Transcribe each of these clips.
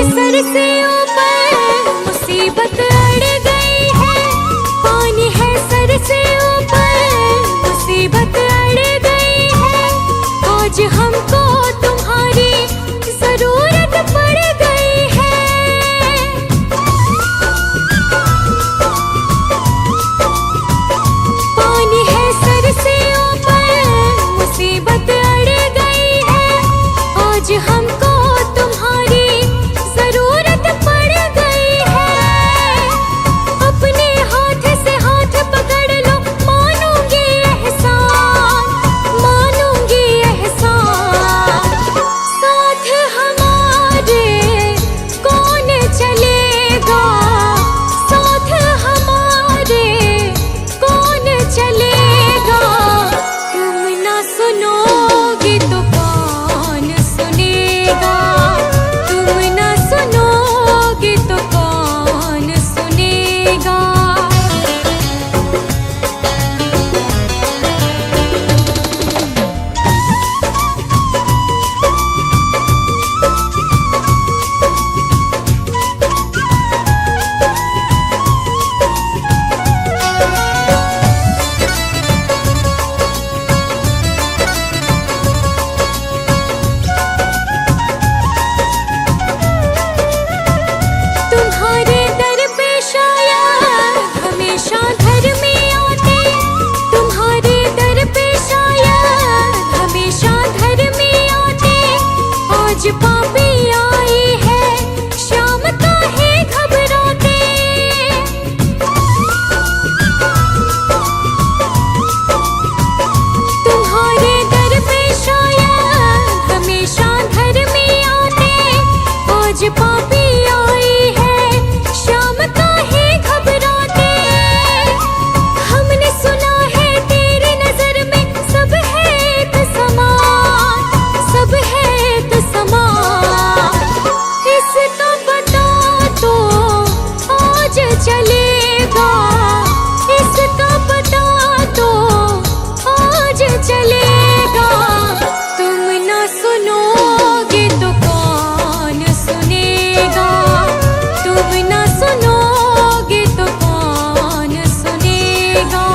Sir से ऊपर मुसीबत अड़ गई है। पानी है सर से ऊपर मुसीबत अड़ गई है। आज हमको तुम्हारी जरूरत पड़ गई है। पानी है सर से ऊपर मुसीबत अड़ गई है। आज हमको तुम्हारी जरूरत पड़ गई है। अपने हाथ से हाथ पकड़ लो, मानूंगी एहसान, मानूंगी एहसान। साथ हमारे कौन चलेगा, साथ हमारे कौन चलेगा। तुम ना सुनोगे तो कौन सुनेगा, तुम ना सुनोगे तो कौन सुनेगा। तुम्हारे दर पे शायद हमेशा घर में आते, तुम्हारे दर पे शायद हमेशा घर में आते। आज पापी आई है, शाम का है घबराते। तुम्हारे दर पे शायद हमेशा घर में आते। आज पापी आई है, शाम का है घबराते। हमने सुना है तेरी नजर में सब है एक समान, सब है एक समान। इसका पता तो आज चलेगा, इसका पता तो आज चलेगा। तुम ना सुनोगे तो कौन सुनेगा, तुम ना सुनोगे तो कौन सुनेगा।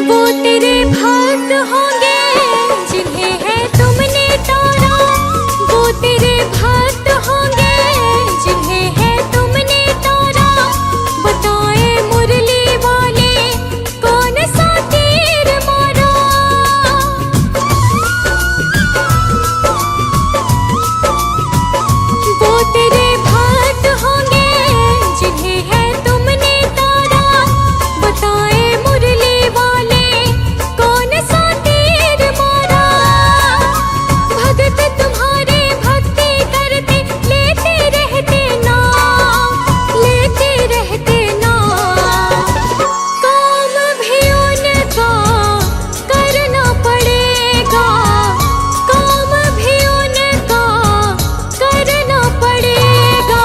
वो तेरे भक्त होंगे जिन्हें है तुमने तारा, वो तेरे भक्त होंगे जिन्हें है तुमने तारा। बताए मुरली वाले कौन सा तीर मारा। वो तेरे भक्त होंगे जिन्हें है तुमने तारा। बताए मुरली वाले कौन सा तीर मारा। भगत तुम्हारे भक्ति करते लेते रहते नाम, लेते रहते नाम। काम भी उनका करना पड़ेगा, काम भी उनका करना पड़ेगा।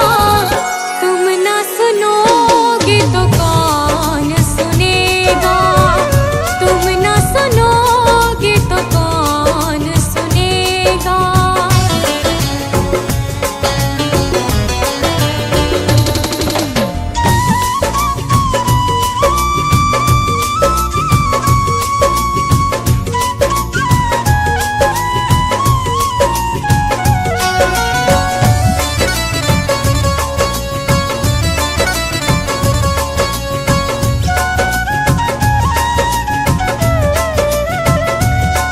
तुम ना सुनोगे तो कौन सुनेगा, तुम ना सुनोगे तो कौन सुनेगा।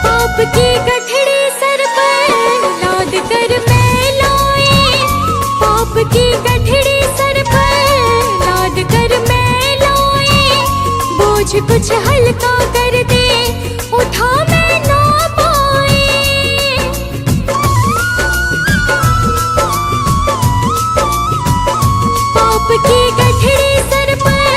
पाप की गठड़ी सर पर लाद कर मैं लाई, पाप की गठड़ी सर पर लाद कर मैं लाई। बोझ कुछ हल्का कर दे, उठा मैं ना पाई। पाप की गठड़ी सर पर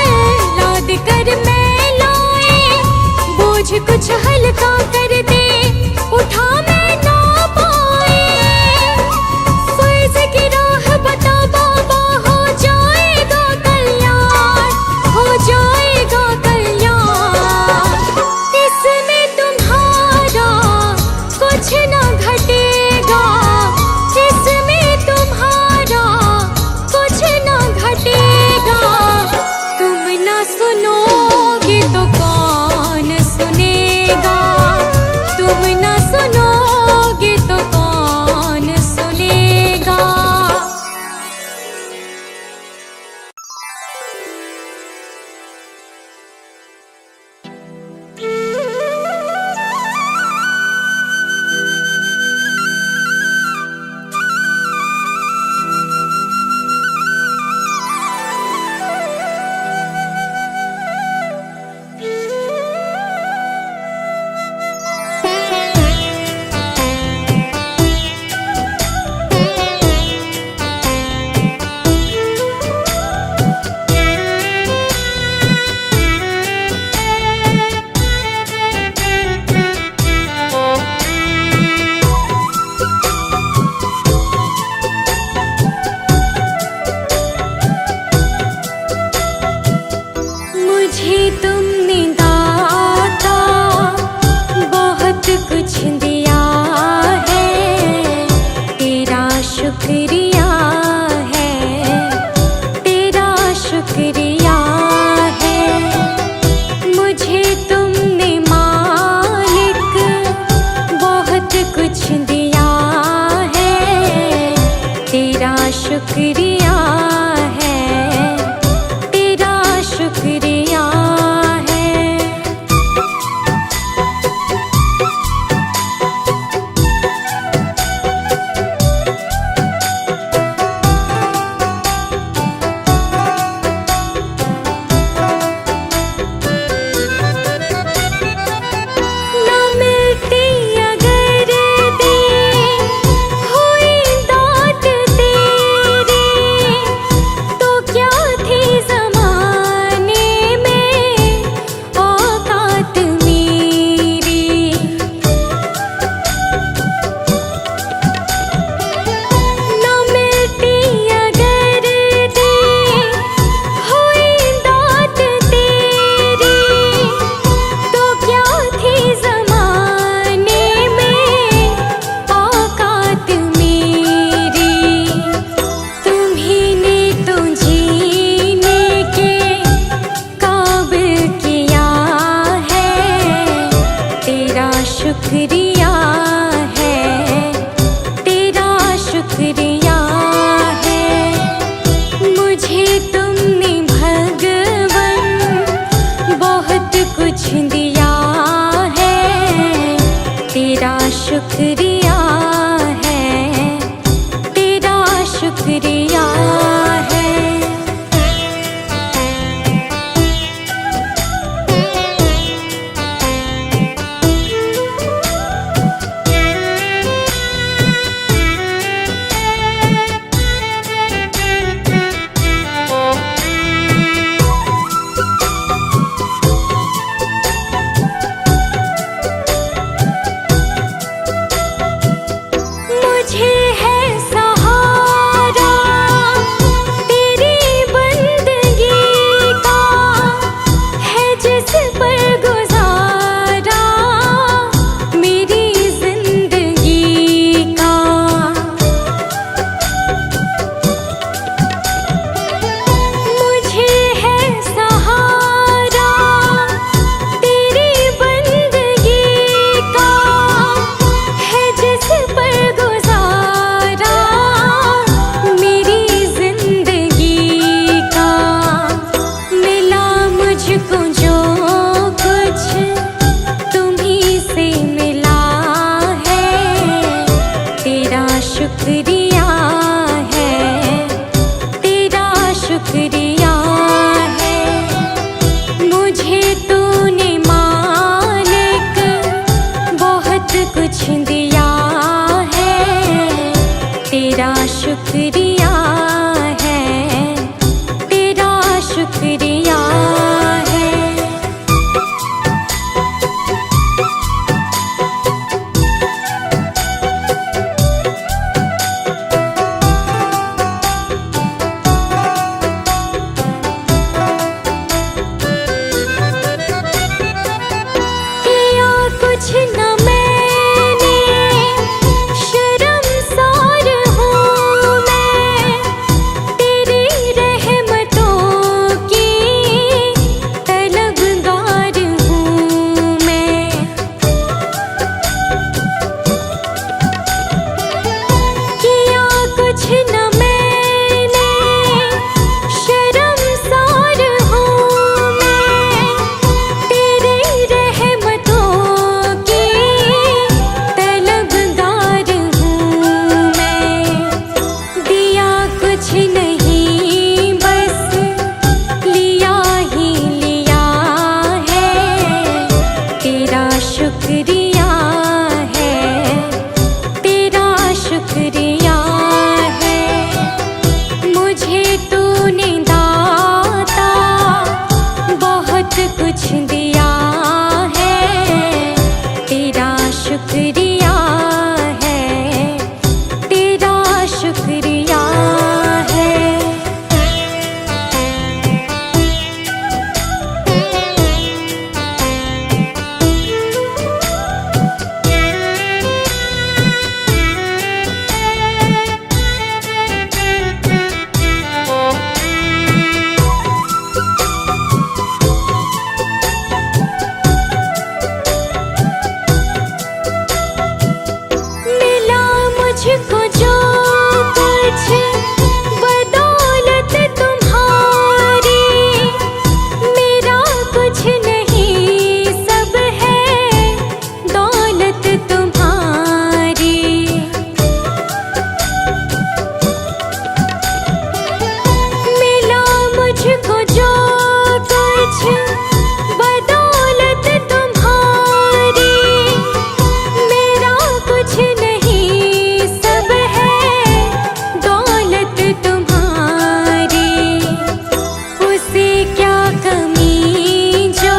क्या कमी जो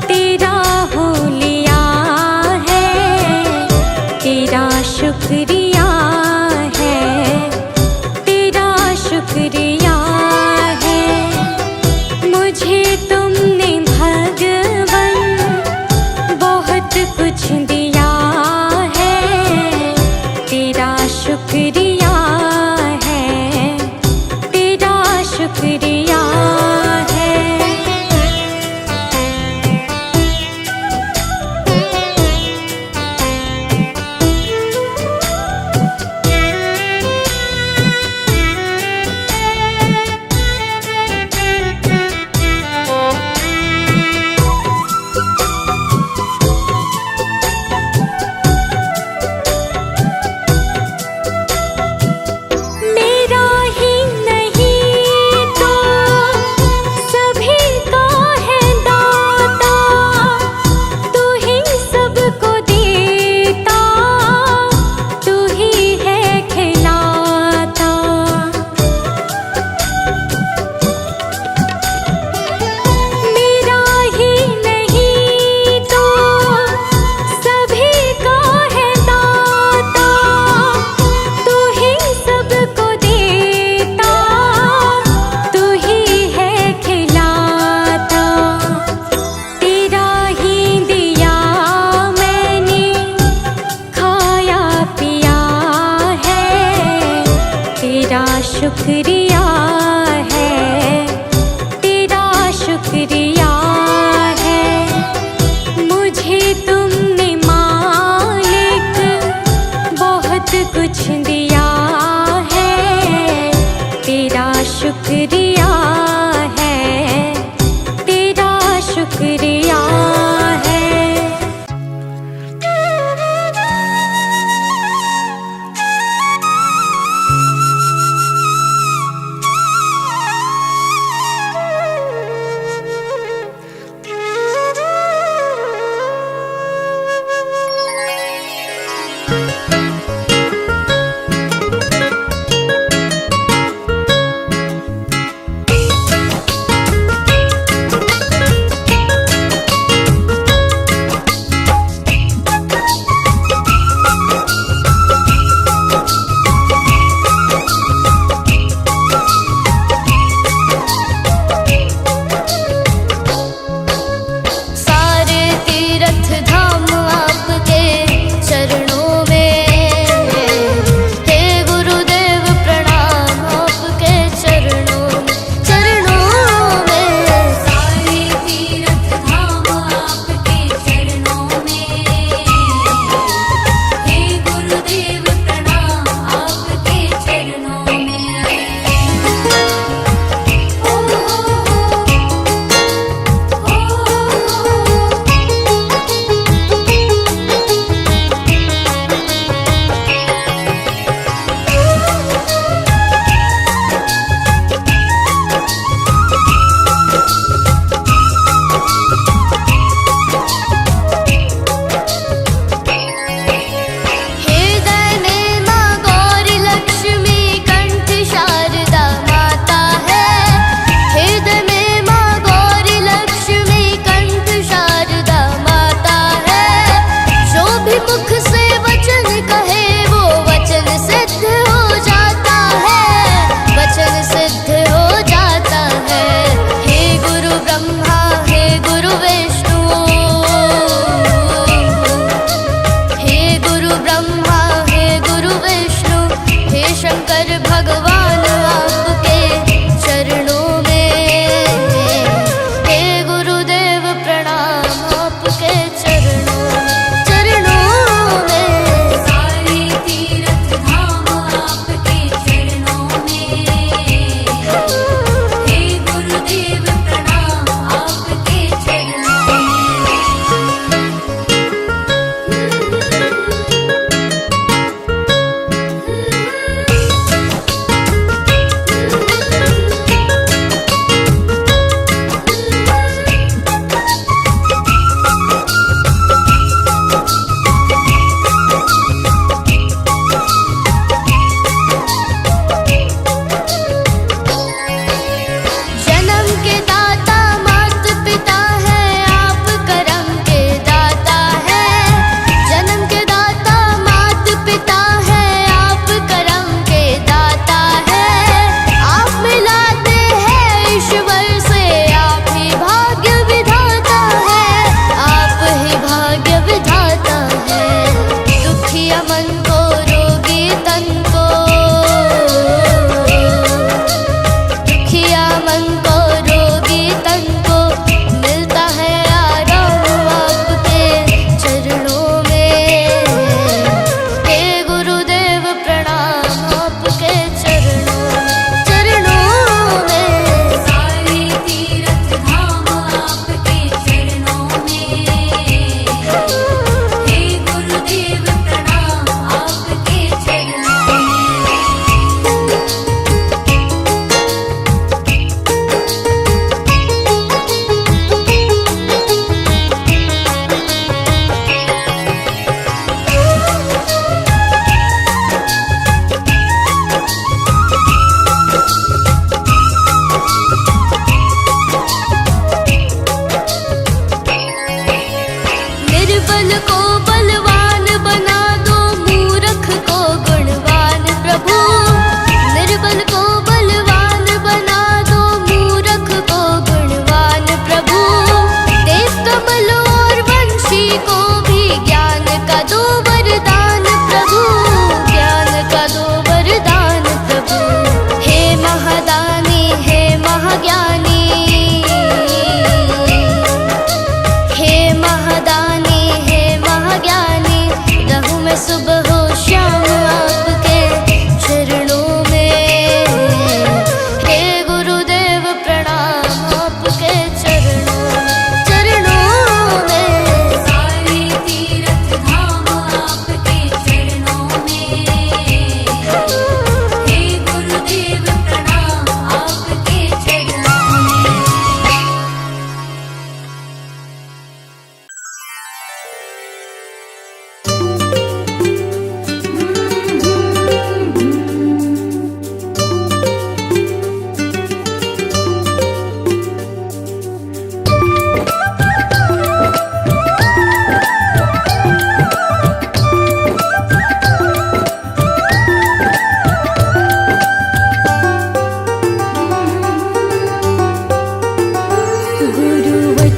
तेरा हो लिया है, तेरा शुक्रिया है, तेरा शुक्रिया है। मुझे तुमने भगवन बहुत कुछ दिया है, तेरा शुक्रिया है, तेरा शुक्रिया है।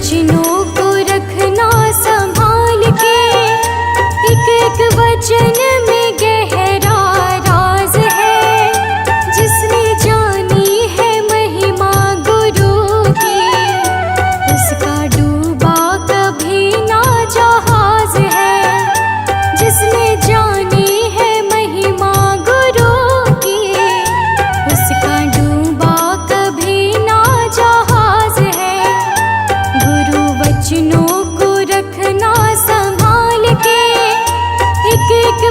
वचनों को रखना संभाल के, एक एक वचन में गहरा राज है। जिसने जानी है महिमा गुरु की, उसका डूबा कभी ना जहाज है। जिसने जानी है महिमा गुरु की, उसका डूबा कभी ना जहाज है। गुरु वचनों को रखना संभाल के, एक एक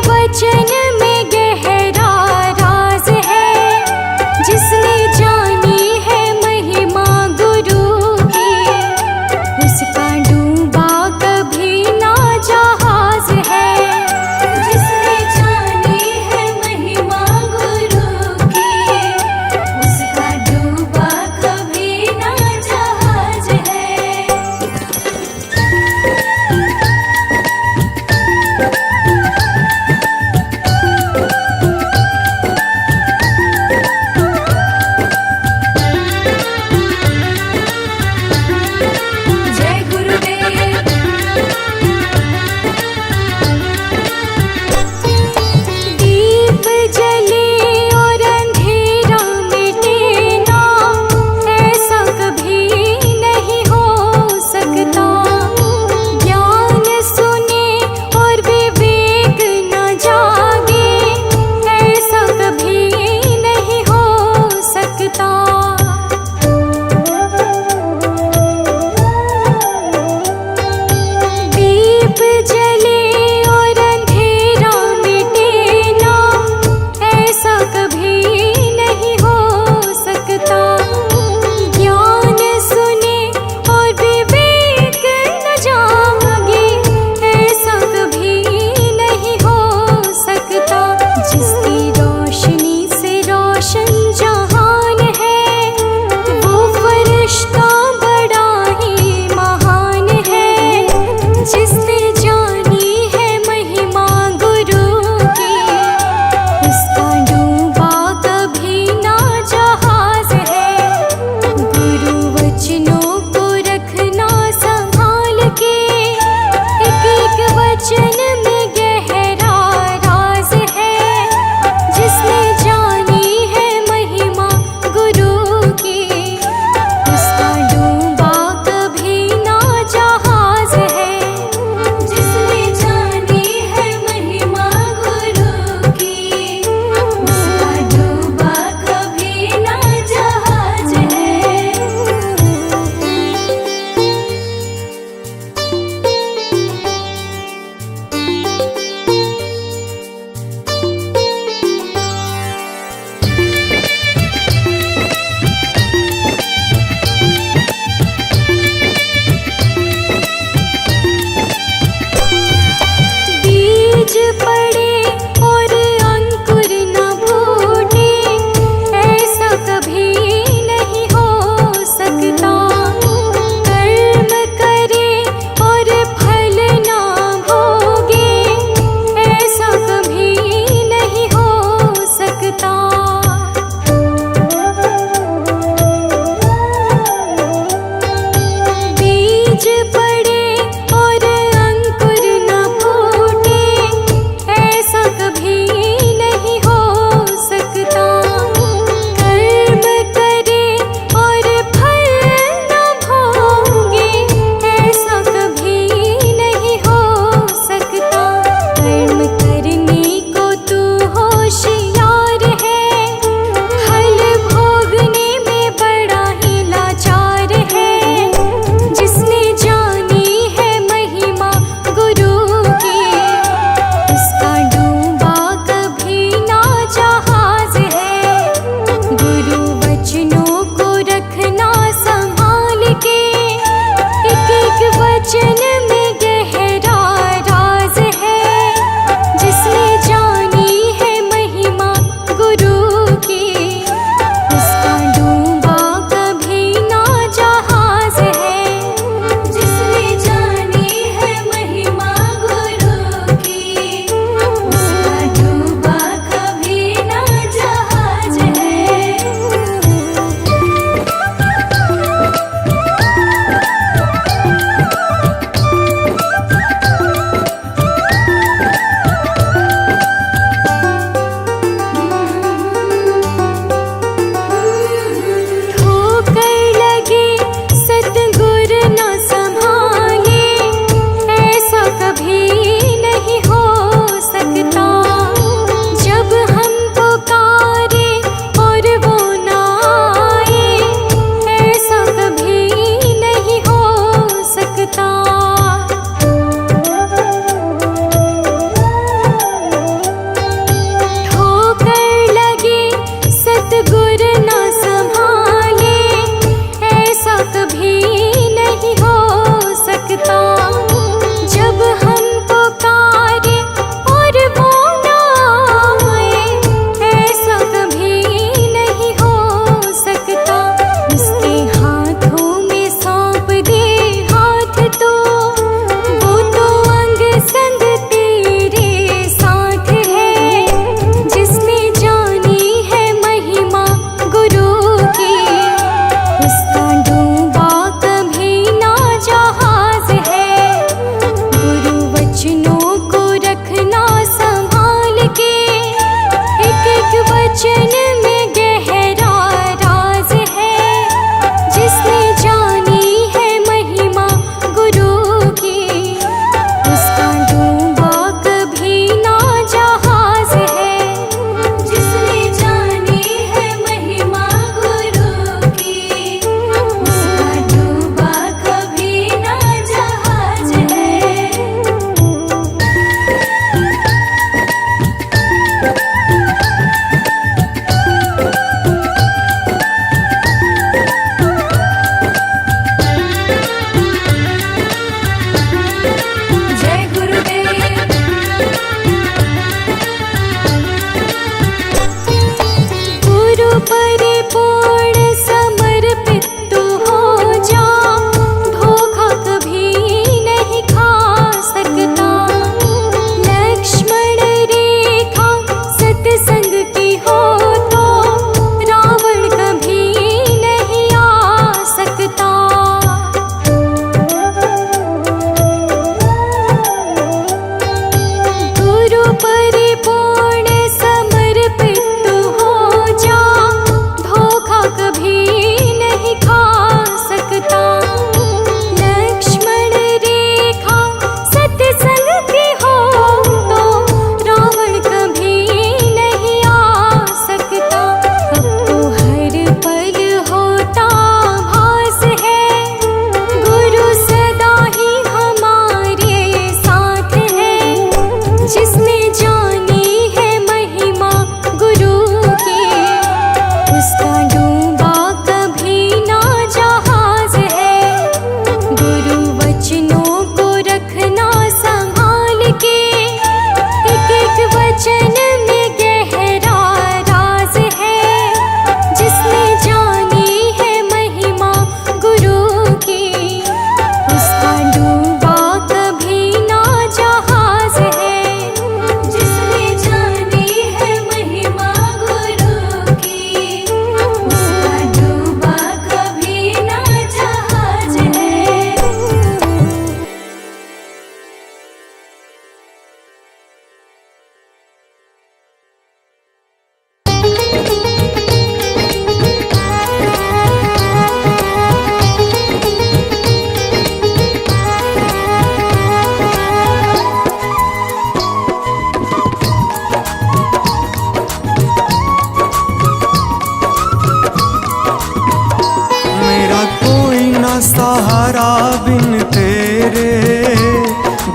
सहारा बिन तेरे,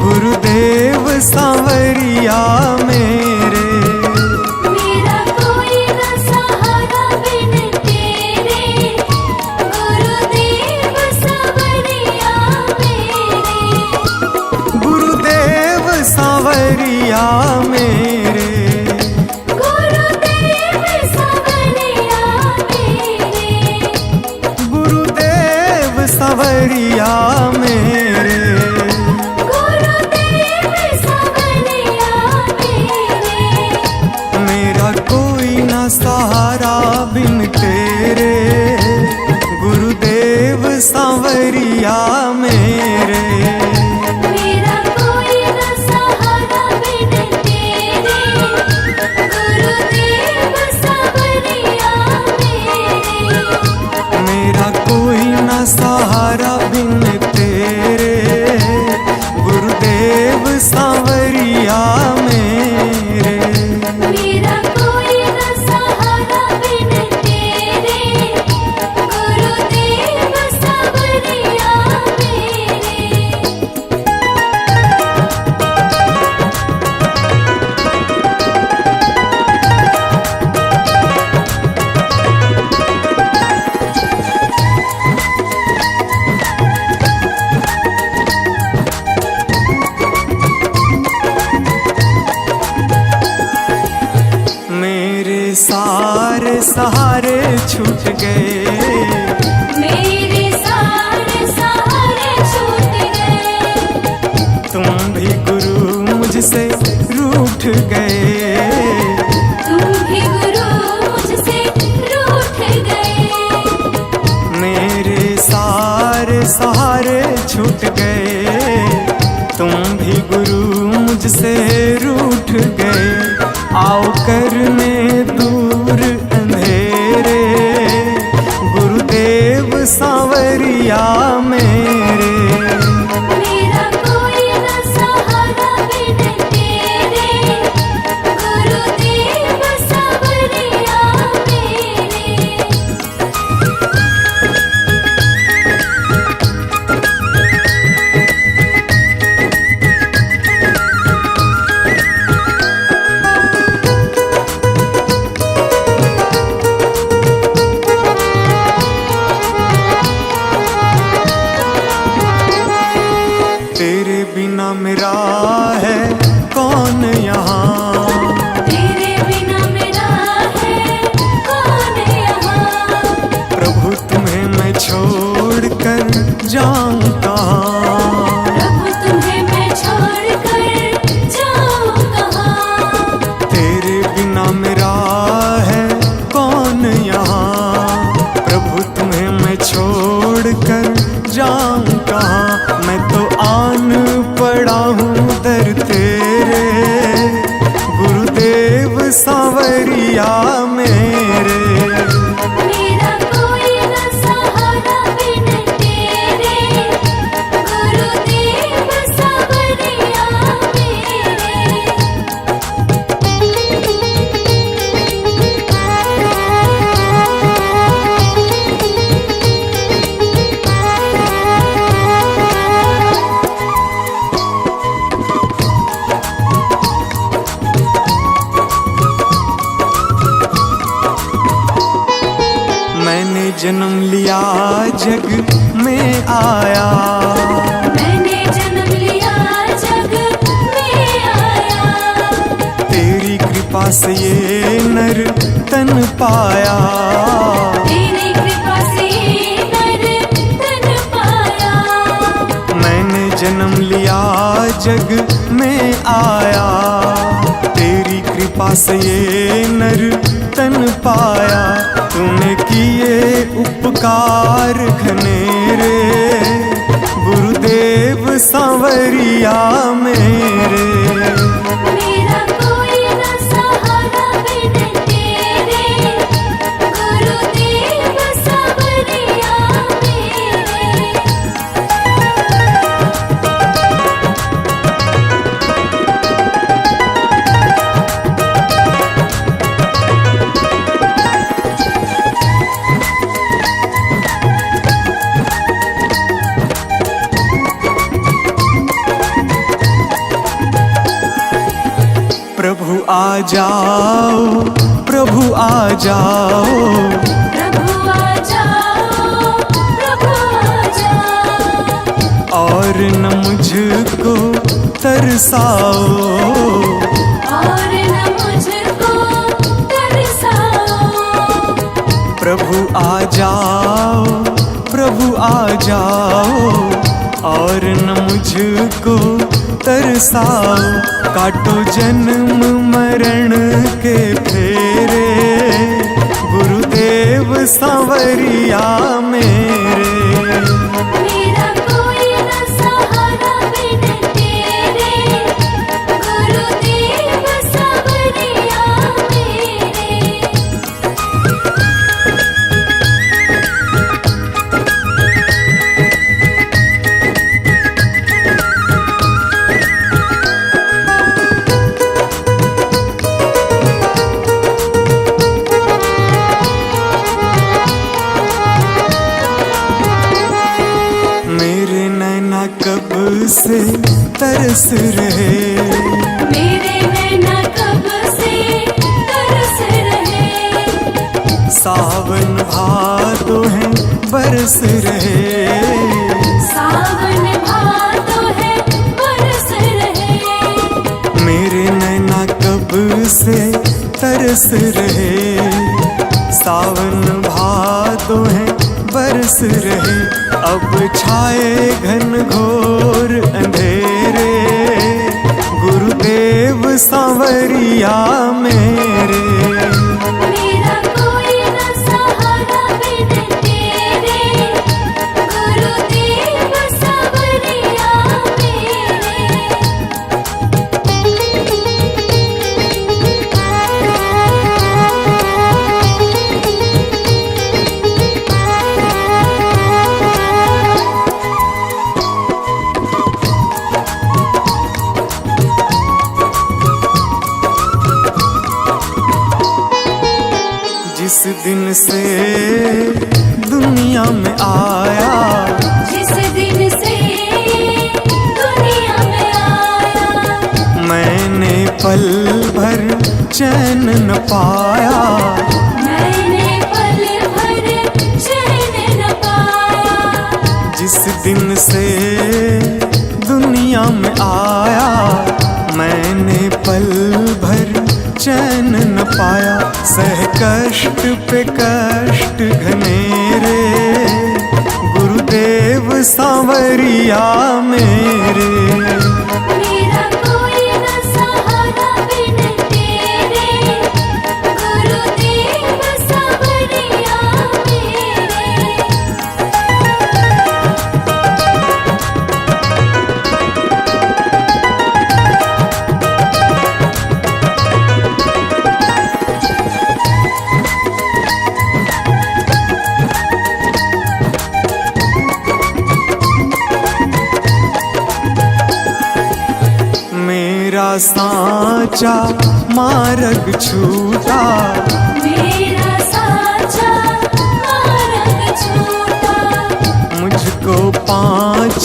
गुरुदेव सांवरिया मेरे। मेरा कोई न सहारा बिन तेरे, गुरुदेव सांवरिया मेरे। गुरुदेव सांवरिया मेरे, गुरुदेव सांवरिया मेरे। गुरुदेव सांवरिया मेरे। गुरुदेव सांवरिया मेरे। मेरा कोई ना सहारा बिन तेरे, गुरुदेव सांवरिया मेरे। मेरा कोई न सहारा बिन तेरे, गुरुदेव सांवरिया मेरे। मेरा कोई ना सहारा बिन तेरे, गुरुदेव सांवरिया मेरे। मेरा कोई न सहारा बिन तेरे, गुरुदेव सांवरिया मेरे। मेरे सारे सहारे छूट गए, मेरे सारे सहारे छूट गए। तुम भी गुरु मुझसे रूठ गए। तुम भी गुरु मुझसे रूठ गए। मेरे सारे सहारे छूट गए, तुम भी गुरु मुझसे रूठ गए। आओ करने दूर अंधेरे, गुरुदेव सांवरिया मेरे। मेरा कोई न सहारा बिन तेरे, गुरुदेव सांवरिया मेरे। तेरे बिना मेरा है कौन यहाँ, तेरे बिना मेरा है कौन यहाँ। प्रभु तुम्हें मैं छोड़ कर जाऊं कहाँ। प्रभु तुम्हें मैं छोड़ कर जाऊं कहाँ। तेरे बिना मेरा है कौन यहाँ, प्रभु तुम्हें मैं छोड़ कर जाऊं कहाँ। मैं तो आन पड़ा हूँ दर तेरे, गुरुदेव सांवरिया मेरे। मेरा कोई न सहारा बिन तेरे, गुरुदेव सांवरिया मेरे। मैंने जन्म लिया जग में आया, मैंने जन्म लिया जग में आया। तेरी कृपा से ये नर तन पाया। तेरी कृपा से नर तन पाया। मैंने जन्म लिया जग में आया, तेरी कृपा से ये नर तन पाया। तूने किए उपकार घनेरे, गुरुदेव सांवरिया मेरे। मेरा कोई न सहारा बिन तेरे, गुरुदेव सांवरिया मेरे। आ जाओ, प्रभु आ जाओ, प्रभु आ जाओ, प्रभु आ जाओ। और न मुझको तरसाओ, और न मुझको तरसाओ। प्रभु आ जाओ, प्रभु आ जाओ, और न मुझको तरसाओ। काटो जन्म मरण के फेरे, गुरुदेव सांवरिया मेरे। मेरा कोई न सहारा बिन तेरे, गुरुदेव सांवरिया मेरे। मेरे नैना कब से तरस रहे, मेरे नैना कब से तरस रहे। सावन भादो है बरस रहे, सावन भादो है बरस रहे। मेरे नैना कब से तरस रहे। सावन भादो है बरस रहे। अब छाए घन घोर अंधेरे, गुरुदेव सांवरिया मेरे। मेरा कोई न सहारा बिन तेरे, गुरुदेव सांवरिया जिस दिन से दुनिया में आया, जिस दिन से दुनिया में आया। मैंने पल भर चैन न पाया। मैंने पल भर चैन न पाया। जिस दिन से दुनिया में आया, मैंने पल भर चैन न पाया। सह कष्ट पे कष्ट घनेरे, गुरुदेव सांवरिया मेरे। मेरा कोई न सहारा बिन तेरे, गुरुदेव सांवरिया मेरे। मेरा साचा मार्ग छूटा, मेरा साचा मार्ग छूटा। मुझको 5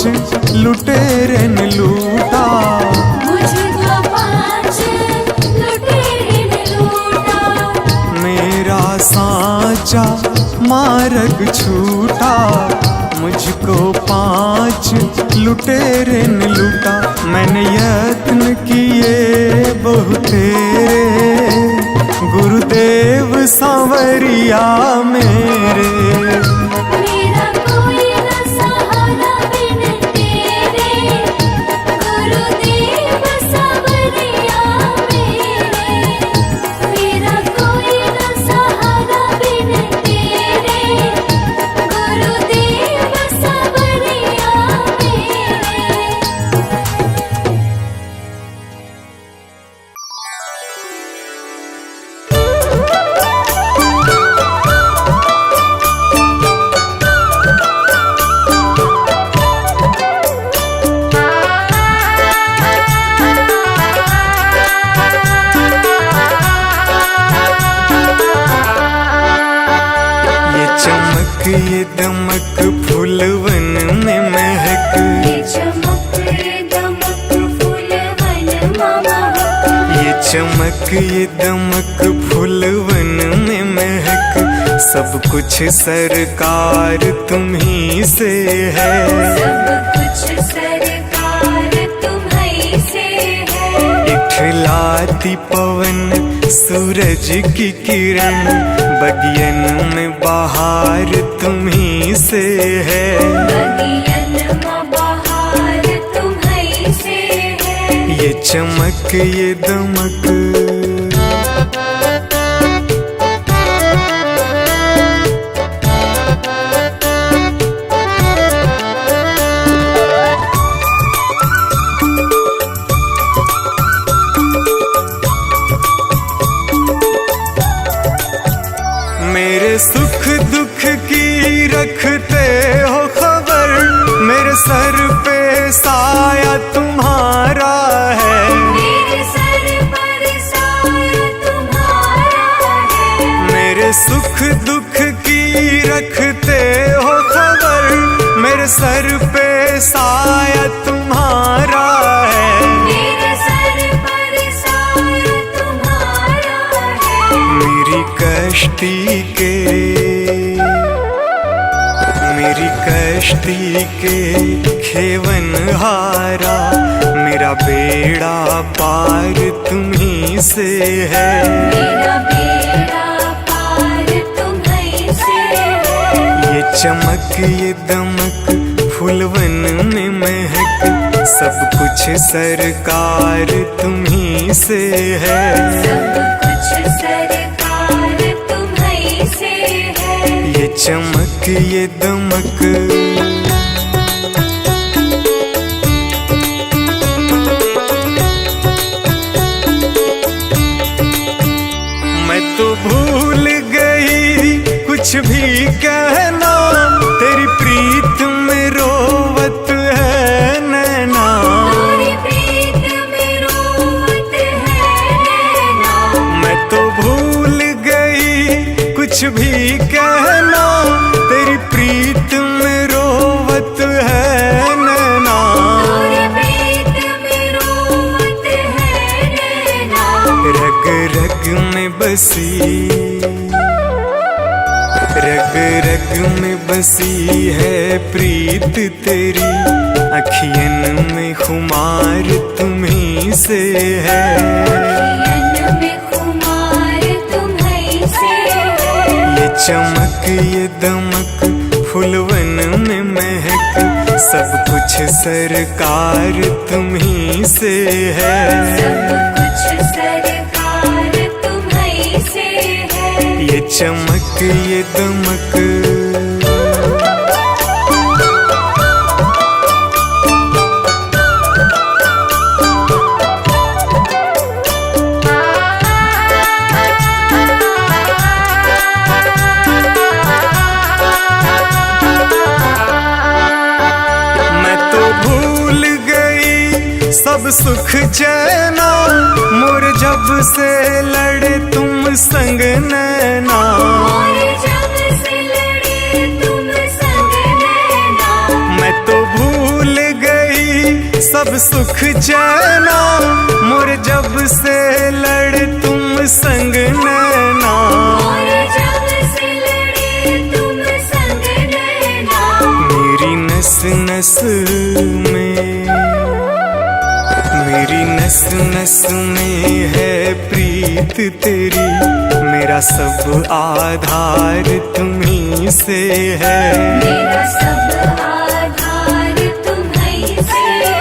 लुटेरे ने लूटा। मुझको 5 लुटेरे ने लूटा। मेरा साचा मार्ग छूटा, मुझको 5 लुटेरे ने लूटा। मैंने यत्न किए बहुतेरे, गुरुदेव सांवरिया मेरे। मेरा कोई न सहारा बिन तेरे, गुरुदेव सांवरिया मेरे। मेरा कोई न सहारा बिन तेरे, गुरुदेव सांवरिया मेरे। चमक ये दमक फूलवन में महक, सब कुछ सरकार तुम्ही से है। सब कुछ सरकार तुम्ही से है। इठलाती पवन सूरज की किरण, बगियन में बहार तुम्ही से है। बगियन में बहार तुम्ही से है। ये चमक ये दमक मेरे सुख दुख की रखते हो खबर, मेरे सर पे साया तुम्हारा है। मेरे सर पर साया तुम्हारा है। मेरे सुख दुख की रखते हो खबर, मेरे सर पे साया तुम्हारा है। मेरे सर पर साया तुम्हारा है। मेरी कश्ती के खेवन हारा, मेरा बेड़ा पार तुम्ही से है। मेरा बेड़ा पार तुम्ही से है। ये चमक ये दमक फूलवन में महक, सब कुछ सरकार तुम्ही से है। सब कुछ सरकार तुम्ही से है। ये चमक ये दमक मैं तो भूल गई कुछ भी कहना, तेरी प्रीत में रोवत है नैना। तेरी प्रीत में रोवत है नैना। मैं तो भूल गई कुछ भी कहना, तेरी प्रीत में रोवत है नैना। तेरी प्रीत में रोवत है नैना। रग रग में बसी, रग रग में बसी है प्रीत तेरी, अखियन में खुमार तुम्ही से है। अखियन में खुमार तुम्ही से है। ये चमक ये दमक फूलवन में महक, सब कुछ सरकार तुम्ही से है। सब कुछ सरकार तुम्ही से है। ये चमक ये दमक सब सुख चैना, मोर जब से लड़े तुम संग नैना। मोर जब से लड़े तुम संग नैना। मैं तो भूल गई सब सुख चैना, मोर जब से लड़े तुम संग नैना। मोर जब से लड़े तुम संग नैना। मेरी नस नस में, मेरी नस नस में है प्रीत तेरी, मेरा सब आधार तुम्ही से है। मेरा सब आधार तुम्ही से है।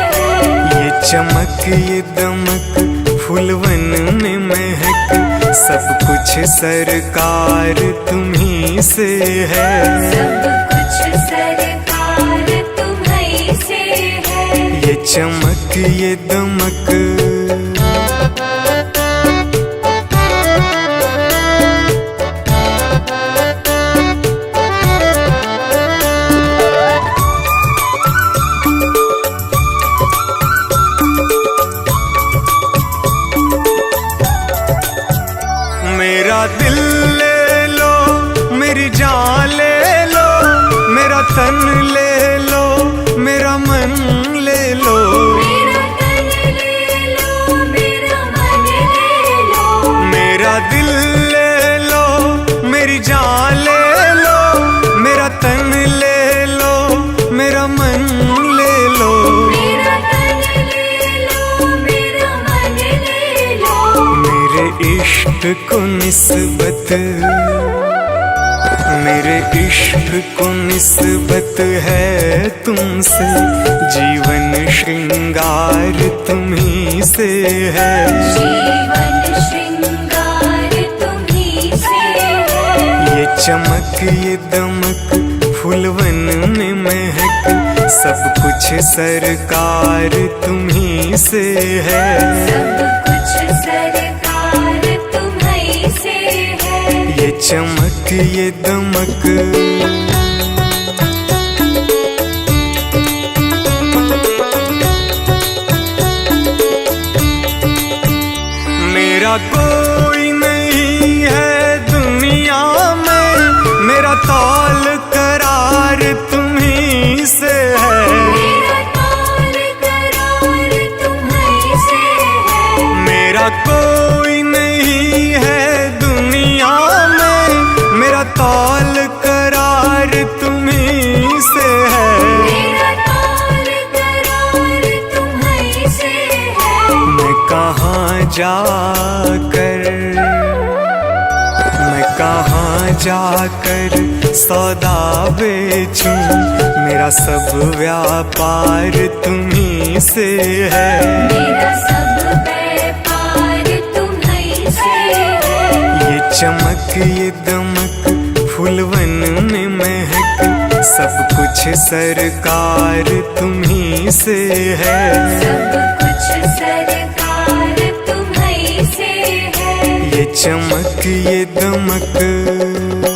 ये चमक ये दमक फूलवन में महक, सब कुछ सरकार तुम्ही से है। सब कुछ सरकार तुम्ही से है। ये चमक ये दमक मेरा दिल ले लो, मेरी जान ले लो, मेरा तन ले लो, मेरा मन ले लो। मेरा तन ले लो, इश्क को निस्बत, मेरे इश्क को निस्बत है तुमसे, जीवन श्रृंगार तुम्ही से है, जीवन श्रृंगार तुम्ही से है। ये चमक ये दमक फूलवन में महक, सब कुछ सरकार तुम्ही से है, सब कुछ सरकार तुम्ही से है। ये चमक ये दमक। मेरा कोई नहीं है दुनिया में, मेरा तौल करार तुम्ही से है, मेरा तौल करार तुम्ही से है। मेरा कोई नहीं है दुनिया में, मेरा तौल करार तुम्ही से है, मेरा तौल करार तुम्ही से है। मैं कहाँ जाकर, मैं कहाँ जाकर सौदा बेचूं, मेरा सब व्यापार तुम्ही से है, मेरा सब व्यापार तुम्ही से है। ये चमक ये दमक फूलवन में महक, सब कुछ सरकार तुम्ही से है, सब कुछ सरकार तुम्ही से है। ये चमक ये दमक।